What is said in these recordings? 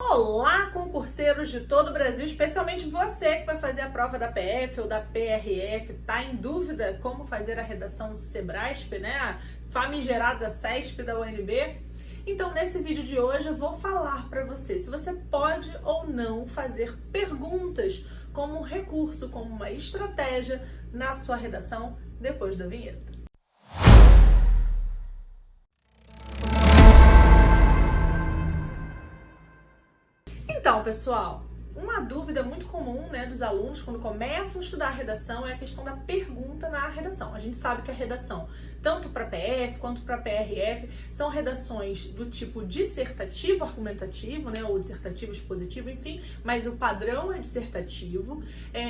Olá, concurseiros de todo o Brasil, especialmente você que vai fazer a prova da PF ou da PRF, tá em dúvida como fazer a redação Sebrasp, né? A famigerada CESP da UNB? Então, nesse vídeo de hoje eu vou falar para você se você pode ou não fazer perguntas como um recurso, como uma estratégia na sua redação depois da vinheta. Então, pessoal, uma dúvida muito comum, né, dos alunos quando começam a estudar a redação é a questão da pergunta na redação. A gente sabe que a redação, tanto para PF quanto para PRF, são redações do tipo dissertativo argumentativo, né, ou dissertativo expositivo, enfim, mas o padrão é dissertativo.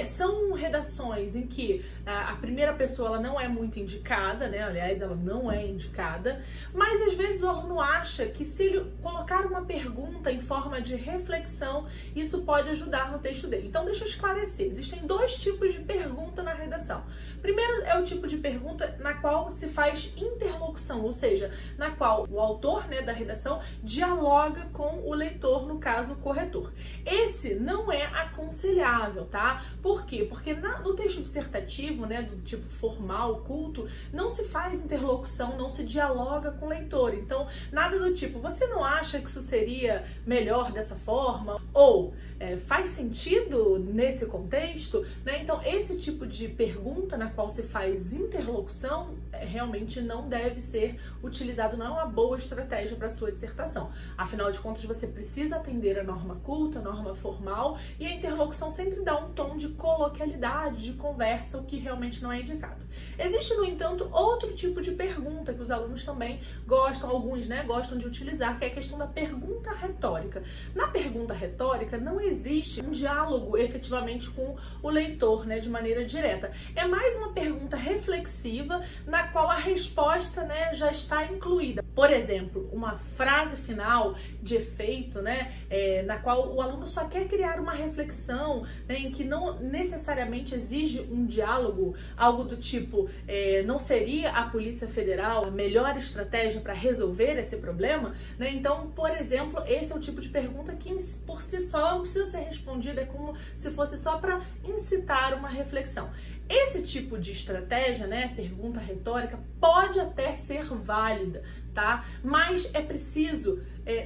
São redações em que a primeira pessoa ela não é muito indicada, né, aliás, ela não é indicada, mas às vezes o aluno acha que se ele colocar uma pergunta em forma de reflexão, isso pode ajudar no texto dele. Então, deixa eu esclarecer. Existem dois tipos de pergunta na redação. Primeiro é o tipo de pergunta na qual se faz interlocução, ou seja, na qual o autor, né, da redação dialoga com o leitor, no caso, o corretor. Esse não é aconselhável, tá? Por quê? Porque no texto dissertativo, né, do tipo formal, culto, não se faz interlocução, não se dialoga com o leitor. Então, nada do tipo, você não acha que isso seria melhor dessa forma? Ou faz sentido nesse contexto, né? Então, esse tipo de pergunta na qual se faz interlocução realmente não deve ser utilizado, não é uma boa estratégia para sua dissertação. Afinal de contas, você precisa atender a norma culta, a norma formal, e a interlocução sempre dá um tom de coloquialidade, de conversa, o que realmente não é indicado. Existe, no entanto, outro tipo de pergunta que os alunos também gostam, alguns, né, gostam de utilizar, que é a questão da pergunta retórica. Na pergunta retórica, não existe um diálogo efetivamente com o leitor, né, de maneira direta. É mais uma pergunta reflexiva na qual a resposta, né, já está incluída. Por exemplo, uma frase final de efeito, né, na qual o aluno só quer criar uma reflexão, né, em que não necessariamente exige um diálogo, algo do tipo, não seria a Polícia Federal a melhor estratégia para resolver esse problema? Né? Então, por exemplo, esse é o tipo de pergunta que por si só não precisa ser respondida, é como se fosse só para incitar uma reflexão. Esse tipo de estratégia, né, pergunta retórica, pode até ser válida, tá? Mas é preciso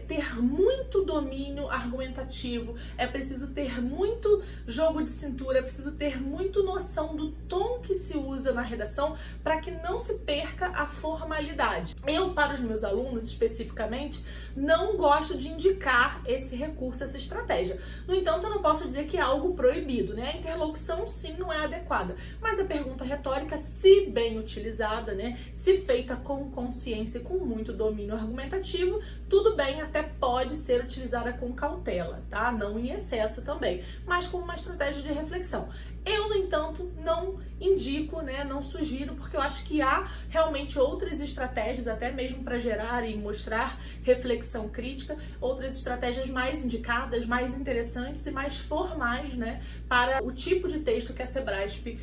ter muito domínio argumentativo, é preciso ter muito jogo de cintura, é preciso ter muito noção do tom que se usa na redação para que não se perca a formalidade. Eu, para os meus alunos especificamente, não gosto de indicar esse recurso, essa estratégia. No entanto, eu não posso dizer que é algo proibido, né? A interlocução, sim, não é adequada, mas a pergunta retórica, se bem utilizada, né, se feita com consciência e com muito domínio argumentativo, tudo bem, até pode ser utilizada com cautela, tá? Não em excesso também, mas como uma estratégia de reflexão. Eu, no entanto, não indico, né, não sugiro, porque eu acho que há realmente outras estratégias, até mesmo para gerar e mostrar reflexão crítica, outras estratégias mais indicadas, mais interessantes e mais formais, né, para o tipo de texto que a Sebrasp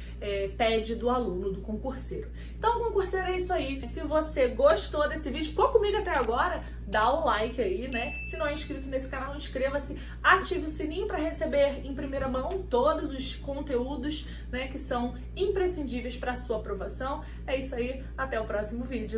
pede do aluno, do concurseiro. Então, concurseiro, é isso aí. Se você gostou desse vídeo, ficou comigo até agora, dá o like aí, né? Se não é inscrito nesse canal, inscreva-se, ative o sininho para receber em primeira mão todos os conteúdos, né, que são imprescindíveis para a sua aprovação. É isso aí, até o próximo vídeo.